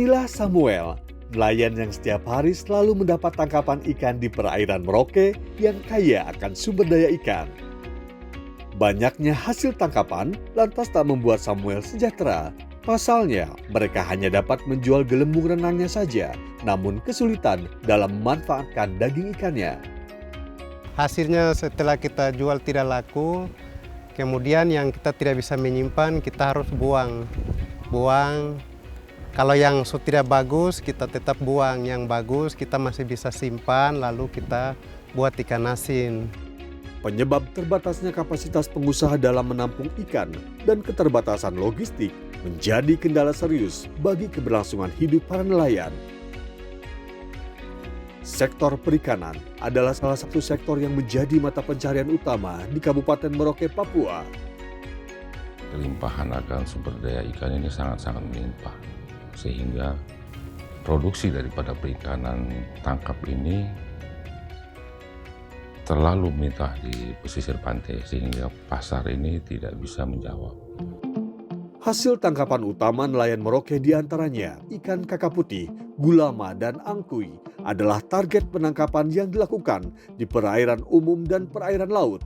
Inilah Samuel, nelayan yang setiap hari selalu mendapat tangkapan ikan di perairan Merauke yang kaya akan sumber daya ikan. Banyaknya hasil tangkapan lantas tak membuat Samuel sejahtera. Pasalnya, mereka hanya dapat menjual gelembung renangnya saja, namun kesulitan dalam memanfaatkan daging ikannya. Hasilnya setelah kita jual tidak laku, kemudian yang kita tidak bisa menyimpan, kita harus buang. Kalau yang tidak bagus, kita tetap buang. Yang bagus, kita masih bisa simpan, lalu kita buat ikan asin. Penyebab terbatasnya kapasitas pengusaha dalam menampung ikan dan keterbatasan logistik menjadi kendala serius bagi keberlangsungan hidup para nelayan. Sektor perikanan adalah salah satu sektor yang menjadi mata pencarian utama di Kabupaten Merauke, Papua. Kelimpahan akan sumber daya ikan ini sangat-sangat melimpah, sehingga produksi daripada perikanan tangkap ini terlalu melimpah di pesisir pantai, sehingga pasar ini tidak bisa menjawab. Hasil tangkapan utama nelayan Merauke diantaranya ikan kakap putih, gulama, dan angkui adalah target penangkapan yang dilakukan di perairan umum dan perairan laut.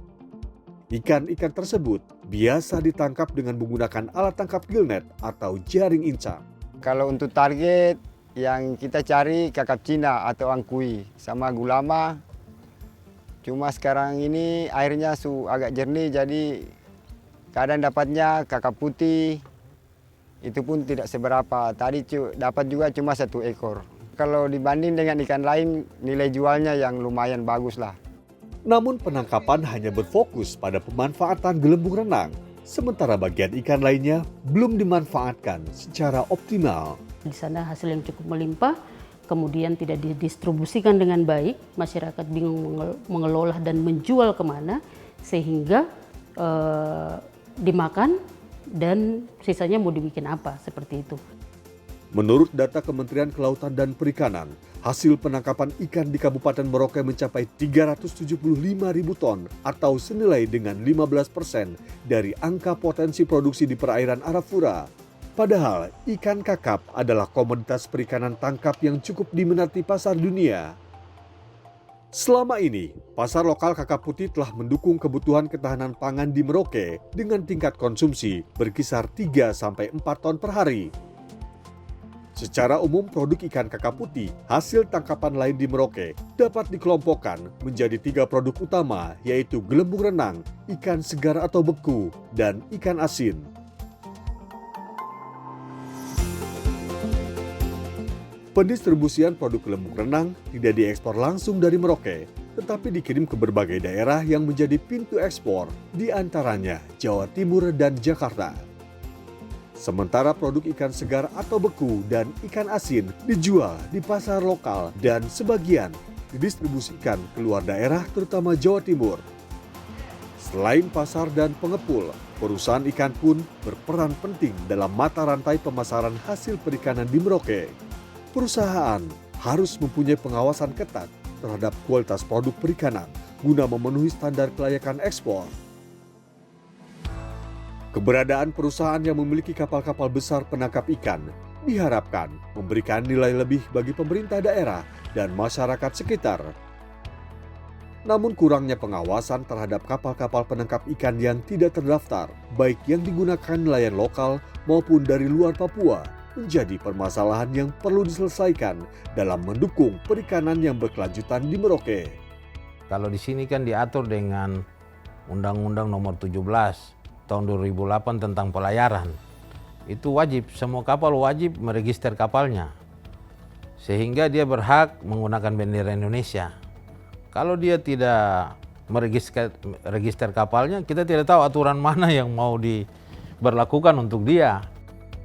Ikan-ikan tersebut biasa ditangkap dengan menggunakan alat tangkap gillnet atau jaring incang. Kalau untuk target yang kita cari kakap Cina atau angkui sama gulama. Cuma sekarang ini airnya agak jernih, jadi kadang dapatnya kakap putih, itu pun tidak seberapa. Tadi dapat juga cuma 1 ekor. Kalau dibanding dengan ikan lain, nilai jualnya yang lumayan bagus lah. Namun penangkapan hanya berfokus pada pemanfaatan gelembung renang, sementara bagian ikan lainnya belum dimanfaatkan secara optimal. Di sana hasil yang cukup melimpah, kemudian tidak didistribusikan dengan baik, masyarakat bingung mengelola dan menjual kemana, sehingga dimakan dan sisanya mau dibikin apa, seperti itu. Menurut data Kementerian Kelautan dan Perikanan, hasil penangkapan ikan di Kabupaten Merauke mencapai 375.000 ton atau senilai dengan 15% dari angka potensi produksi di perairan Arafura. Padahal ikan kakap adalah komoditas perikanan tangkap yang cukup diminati pasar dunia. Selama ini, pasar lokal kakap putih telah mendukung kebutuhan ketahanan pangan di Merauke dengan tingkat konsumsi berkisar 3-4 ton per hari. Secara umum, produk ikan kakap putih hasil tangkapan lain di Merauke dapat dikelompokkan menjadi 3 produk utama, yaitu gelembung renang, ikan segar atau beku, dan ikan asin. Pendistribusian produk gelembung renang tidak diekspor langsung dari Merauke, tetapi dikirim ke berbagai daerah yang menjadi pintu ekspor, di antaranya Jawa Timur dan Jakarta. Sementara produk ikan segar atau beku dan ikan asin dijual di pasar lokal dan sebagian didistribusikan ke luar daerah terutama Jawa Timur. Selain pasar dan pengepul, perusahaan ikan pun berperan penting dalam mata rantai pemasaran hasil perikanan di Merauke. Perusahaan harus mempunyai pengawasan ketat terhadap kualitas produk perikanan guna memenuhi standar kelayakan ekspor. Keberadaan perusahaan yang memiliki kapal-kapal besar penangkap ikan diharapkan memberikan nilai lebih bagi pemerintah daerah dan masyarakat sekitar. Namun kurangnya pengawasan terhadap kapal-kapal penangkap ikan yang tidak terdaftar, baik yang digunakan nelayan lokal maupun dari luar Papua, menjadi permasalahan yang perlu diselesaikan dalam mendukung perikanan yang berkelanjutan di Merauke. Kalau di sini kan diatur dengan Undang-Undang Nomor 17 tahun 2008 tentang pelayaran. Itu wajib, semua kapal wajib meregister kapalnya. Sehingga dia berhak menggunakan bendera Indonesia. Kalau dia tidak meregister kapalnya, kita tidak tahu aturan mana yang mau diberlakukan untuk dia.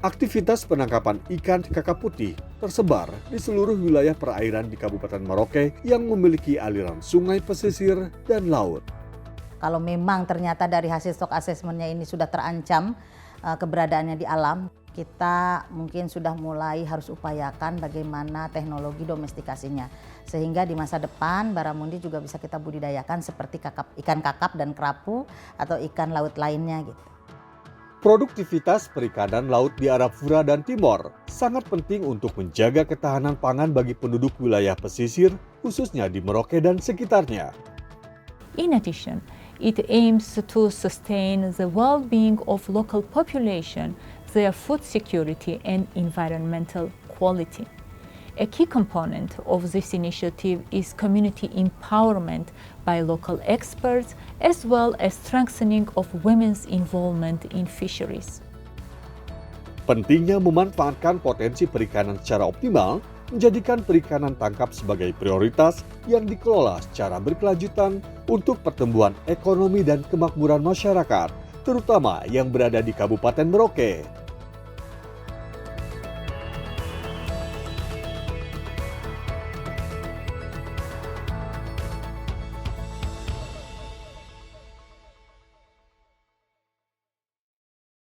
Aktivitas penangkapan ikan kakap putih tersebar di seluruh wilayah perairan di Kabupaten Merauke yang memiliki aliran sungai pesisir dan laut. Kalau memang ternyata dari hasil stock assessment-nya ini sudah terancam keberadaannya di alam, kita mungkin sudah mulai harus upayakan bagaimana teknologi domestikasinya. Sehingga di masa depan Baramundi juga bisa kita budidayakan seperti ikan kakap dan kerapu atau ikan laut lainnya gitu. Produktivitas perikanan laut di Arafura dan Timor sangat penting untuk menjaga ketahanan pangan bagi penduduk wilayah pesisir, khususnya di Merauke dan sekitarnya. In addition, it aims to sustain the well-being of local population, their food security and environmental quality. A key component of this initiative is community empowerment by local experts, as well as strengthening of women's involvement in fisheries. Pentingnya memanfaatkan potensi perikanan secara optimal menjadikan perikanan tangkap sebagai prioritas yang dikelola secara berkelanjutan untuk pertumbuhan ekonomi dan kemakmuran masyarakat, terutama yang berada di Kabupaten Merauke.